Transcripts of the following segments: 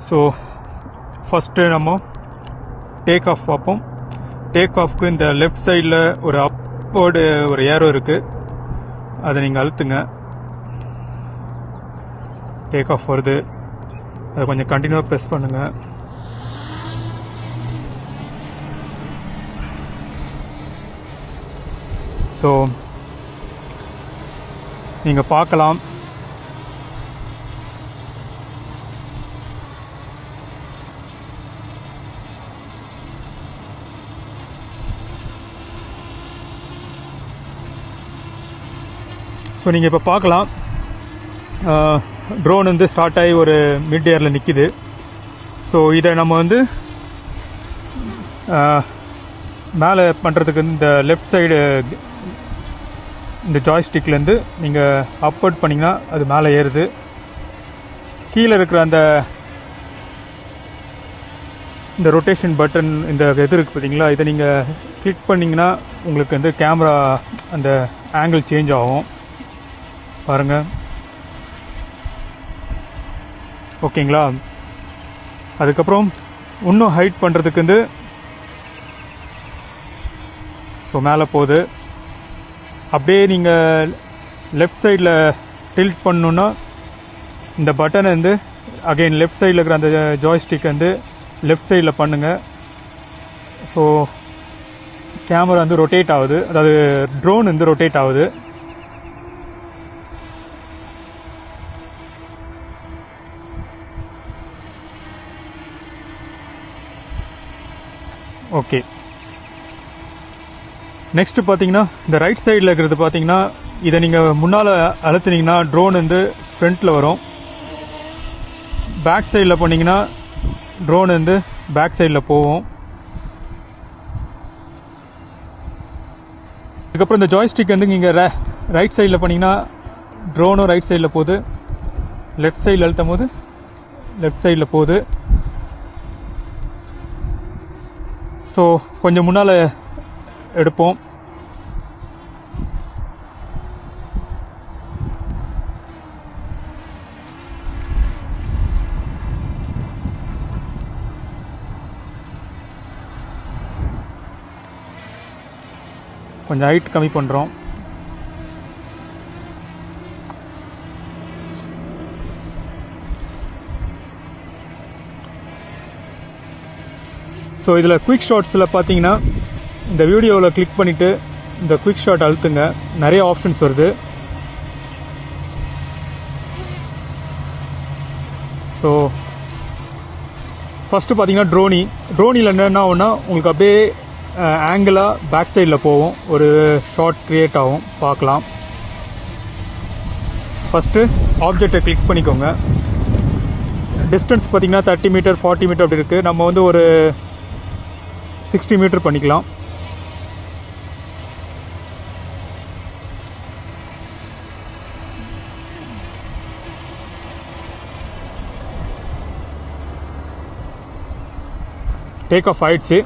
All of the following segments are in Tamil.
ஸோ ஃபஸ்ட்டு நம்ம டேக் ஆஃப் பார்ப்போம். டேக் ஆஃப்க்கு இந்த லெஃப்ட் சைடில் ஒரு அப்போர்டு ஒரு ஏரோ இருக்குது, அதை நீங்கள் அழுத்துங்க. டேக் ஆஃப் வருது, அதை கொஞ்சம் கண்டினியூவாக ப்ரெஸ் பண்ணுங்கள். ஸோ நீங்கள் பார்க்கலாம், ஸோ நீங்கள் இப்போ பார்க்கலாம் ட்ரோன் வந்து ஸ்டார்ட் ஆகி ஒரு மிட் ஏரில் நிற்கிது. ஸோ இதை நம்ம வந்து மேலே பண்ணுறதுக்கு இந்த லெஃப்ட் சைடு இந்த ஜாய்ஸ்டிக்லேருந்து நீங்கள் அப்வர்ட் பண்ணிங்கன்னா அது மேலே ஏறுது. கீழே இருக்கிற இந்த ரொட்டேஷன் பட்டன் இந்த இது இருக்குது பார்த்தீங்களா, இதை நீங்கள் கிளிக் பண்ணிங்கன்னா உங்களுக்கு வந்து கேமரா அந்த ஆங்கிள் சேஞ்ச் ஆகும் பாருங்கள். ஓகேங்களா? அதுக்கப்புறம் இன்னும் ஹைட் பண்ணுறதுக்கு வந்து ஸோ மேலே போகுது. அப்படியே நீங்கள் லெஃப்ட் சைடில் டில்ட் பண்ணணுன்னா இந்த பட்டனை வந்து அகெயின் லெஃப்ட் சைடில் இருக்கிற அந்த ஜாய்ஸ்டிக் வந்து லெஃப்ட் சைடில் பண்ணுங்கள். ஸோ கேமரா வந்து ரொட்டேட் ஆகுது, அதாவது ட்ரோன் வந்து ரொட்டேட் ஆகுது. ஓகே, நெக்ஸ்ட்டு பார்த்தீங்கன்னா இந்த ரைட் சைடில் இருக்கிறது பார்த்தீங்கன்னா, இதை நீங்கள் முன்னால் அழுத்துனீங்கன்னா ட்ரோன் வந்து ஃப்ரண்ட்டில் வரும். பேக் சைடில் பண்ணிங்கன்னா ட்ரோன் வந்து பேக் சைடில் போகும். அதுக்கப்புறம் இந்த ஜாய்ஸ்டிக் வந்து நீங்கள் ரைட் சைடில் பண்ணிங்கன்னா ட்ரோனும் ரைட் சைடில் போகுது, லெஃப்ட் சைடில் அழுத்தும் போது லெஃப்ட் சைடில் போகுது. ஸோ கொஞ்சம் முன்னால் எடுப்போம். கொஞ்சம் ஹைட் கம்மி பண்ணுறோம். ஸோ இதில் குயிக் ஷாட்ஸில் பார்த்தீங்கன்னா இந்த வீடியோவில் கிளிக் பண்ணிவிட்டு இந்த குயிக் ஷாட் அழுத்துங்க, நிறைய ஆப்ஷன்ஸ் வருது. ஸோ ஃபஸ்ட்டு பார்த்தீங்கன்னா ட்ரோனியில் என்னென்ன ஆகும்னா உங்களுக்கு அப்படியே ஆங்கிளாக பேக் சைடில் போகும், ஒரு ஷாட் க்ரியேட் ஆகும், பார்க்கலாம். ஃபஸ்ட்டு ஆப்ஜெக்டை கிளிக் பண்ணிக்கோங்க. டிஸ்டன்ஸ் பார்த்தீங்கன்னா 30 மீட்டர் 40 மீட்டர் அப்படி இருக்குது. நம்ம வந்து ஒரு 60 மீட்டர் பண்ணிக்கலாம். டேக் ஆஃப் ஆயிடுச்சு.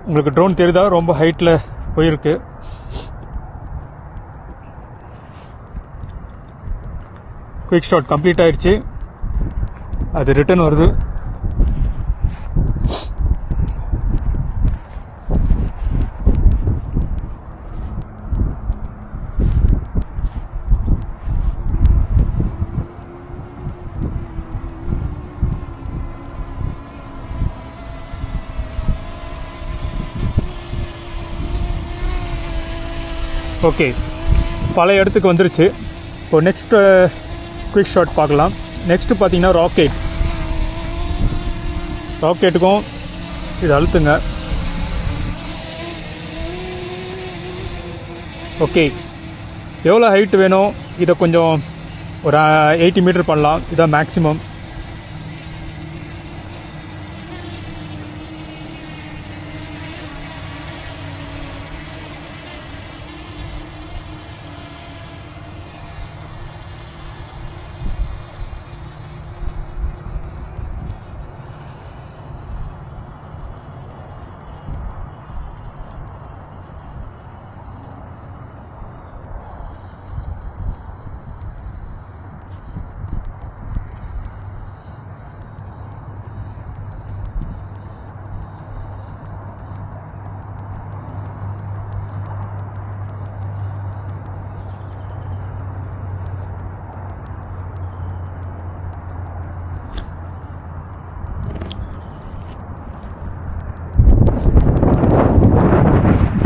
உங்களுக்கு ட்ரோன் தெரியுதா? ரொம்ப ஹைட்டில் போயிருக்கு. குயிக் ஷாட் கம்ப்ளீட் ஆயிடுச்சு, அது ரிட்டர்ன் வருது. ஓகே, பழைய இடத்துக்கு வந்துருச்சு. இப்போ நெக்ஸ்ட்டு குயிக் ஷாட் பார்க்கலாம். நெக்ஸ்ட்டு பார்த்தீங்கன்னா ராக்கெட்டுக்கும் இது அழுத்துங்க. ஓகே, எவ்வளோ ஹைட் வேணும், இதை கொஞ்சம் ஒரு 80 மீட்டர் பண்ணலாம், இதான் மேக்ஸிமம்.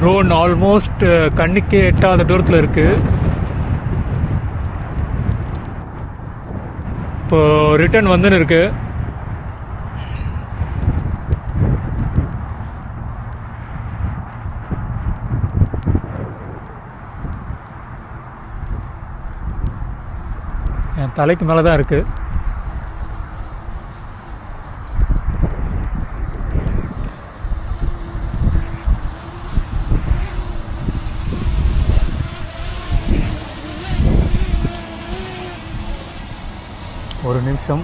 ட்ரோன் ஆல்மோஸ்ட் கண்ணுக்கே எட்டாத தூரத்தில் இருக்குது. இப்போ ரிட்டர்ன் வந்துன்னு இருக்கு. என் தலைக்கு மேலே தான் இருக்குது. ஒரு நிமிஷம்.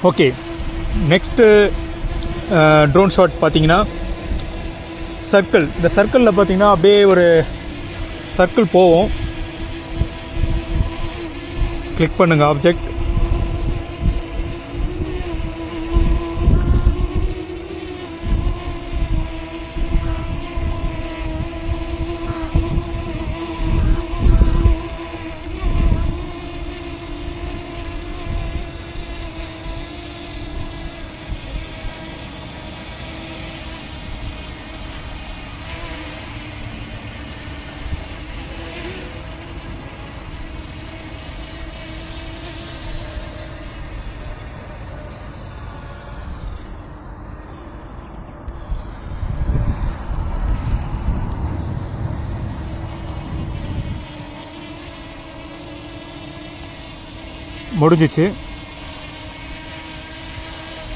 ஓகே, நெக்ஸ்ட்டு ட்ரோன் ஷாட் பார்த்தீங்கன்னா சர்க்கிள். இந்த சர்க்கிளில் பார்த்தீங்கன்னா அப்படியே ஒரு சர்க்கிள் போவோம். கிளிக் பண்ணுங்கள் ஆப்ஜெக்ட். முடிஞ்சிச்சு.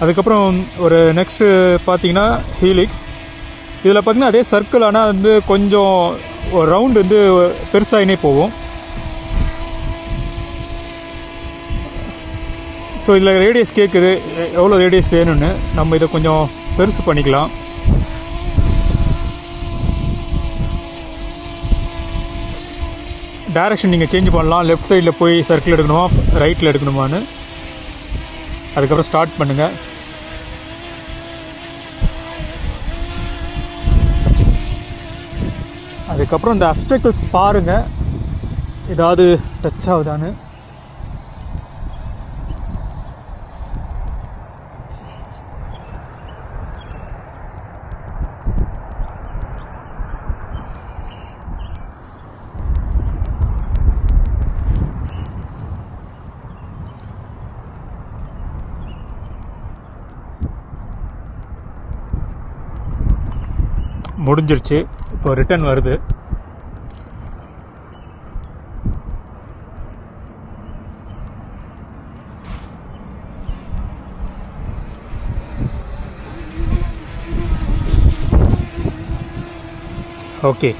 அதுக்கப்புறம் ஒரு நெக்ஸ்ட்டு பார்த்தீங்கன்னா ஹீலிக்ஸ். இதில் பார்த்தீங்கன்னா அதே சர்க்கிள், ஆனால் வந்து கொஞ்சம் ஒரு ரவுண்டு வந்து பெருசாகினே போகும். ஸோ இதில் ரேடியஸ் கேட்குது, எவ்வளோ ரேடியஸ் வேணும்னு. நம்ம இதை கொஞ்சம் பெருசு பண்ணிக்கலாம். டைரக்ஷன் நீங்கள் சேஞ்ச் பண்ணலாம். லெஃப்ட் சைடில் போய் சர்க்கிள் எடுக்கணுமா, ரைட்டில் எடுக்கணுமான்னு. அதுக்கப்புறம் ஸ்டார்ட் பண்ணுங்கள். அதுக்கப்புறம் இந்த அப்ஸ்டக்கிள்ஸ் பாருங்கள், ஏதாவது டச் ஆகுதான்னு. முடிஞ்சிருச்சு. இப்போ ரிட்டர்ன் வருது. ஓகே,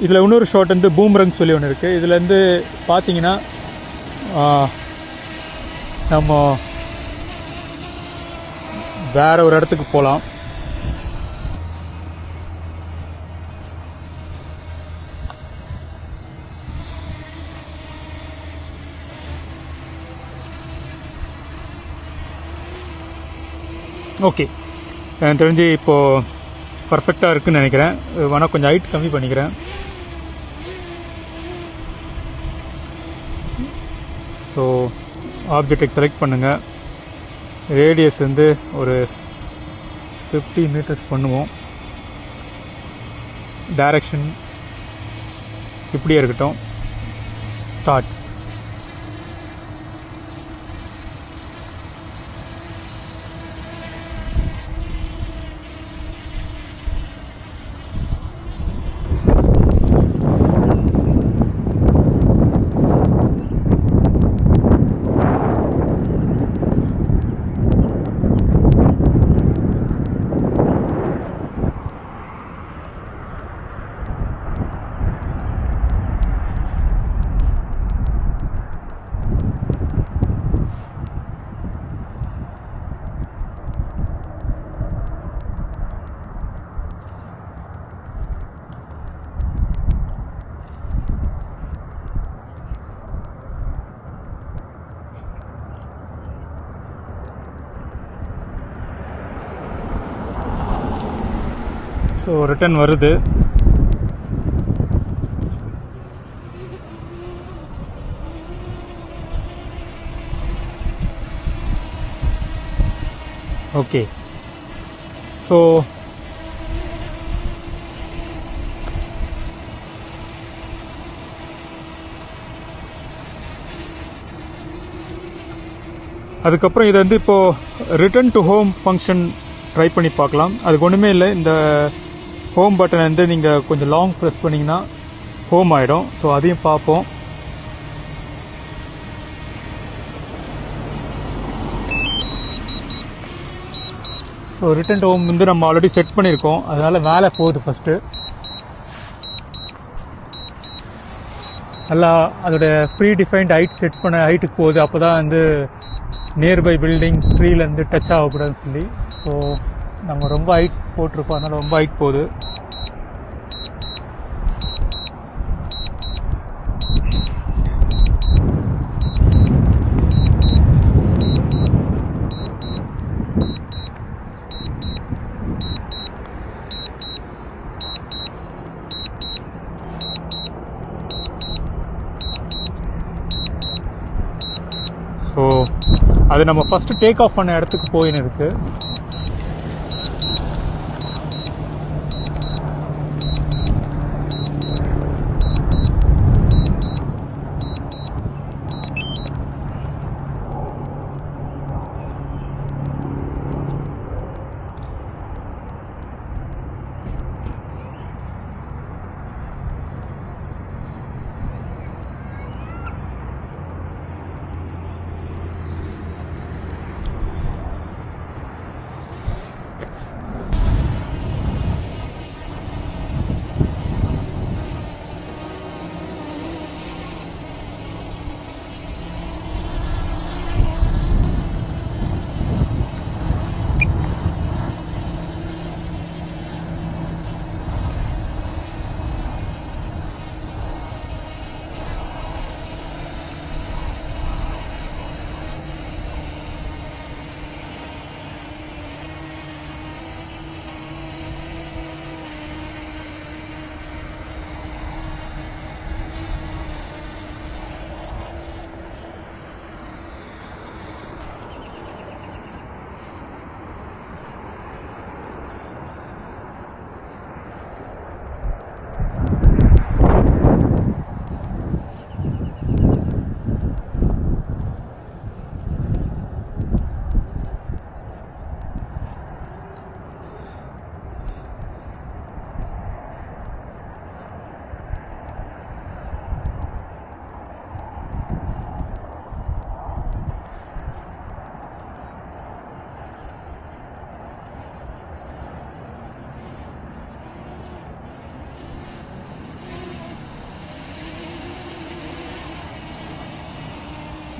இதில் இன்னொரு ஷாட் வந்து பூம்ரங் சொல்லி ஒன்று இருக்குது. இதில் வந்து பார்த்தீங்கன்னா நம்ம வேற ஒரு இடத்துக்கு போகலாம். ஓகே, எனக்கு தெரிஞ்சு இப்போது பர்ஃபெக்டாக இருக்குதுன்னு நினைக்கிறேன். வேணால் கொஞ்சம் ஹைட் கம்மி பண்ணிக்கிறேன். ஸோ ஆப்ஜெக்டை செலக்ட் பண்ணுங்கள். ரேடியஸ் வந்து ஒரு 50 மீட்டர்ஸ் பண்ணுவோம். டைரக்ஷன் இப்படியே இருக்கட்டும். ஸ்டார்ட். ஸோ ரிட்டர்ன் வருது. ஓகே, ஸோ அதுக்கப்புறம் இதை வந்து இப்போது return to home function try பண்ணி பார்க்கலாம். அதுக்கு ஒன்றுமே இல்லை, இந்த ஹோம் பட்டனை வந்து நீங்கள் கொஞ்சம் லாங் ப்ரெஸ் பண்ணிங்கன்னா ஹோம் ஆகிடும். ஸோ அதையும் பார்ப்போம். ஸோ ரிட்டர்ன் டு ஹோம் வந்து நம்ம ஆல்ரெடி செட் பண்ணியிருக்கோம், அதனால் மேலே போகுது. ஃபஸ்ட்டு நல்லா அதோட ப்ரீ டிஃபைன்ட் ஹைட் செட் பண்ண ஹைட்டுக்கு போகுது. அப்போ தான் வந்து நியர்பை பில்டிங்ஸ் ட்ரீலேருந்து டச் ஆகக்கூடாதுன்னு சொல்லி. ஸோ நம்ம ரொம்ப ஹைட் போட்டிருக்கோம், அதனால் ரொம்ப ஹைட் போகுது. ஸோ அது நம்ம ஃபஸ்ட்டு டேக் ஆஃப் பண்ண இடத்துக்கு போயின்னு இருக்குது.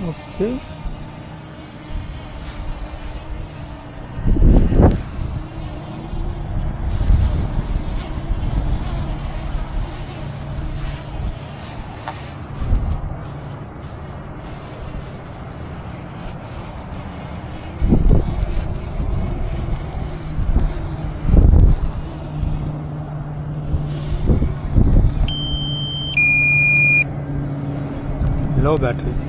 Okay, low battery.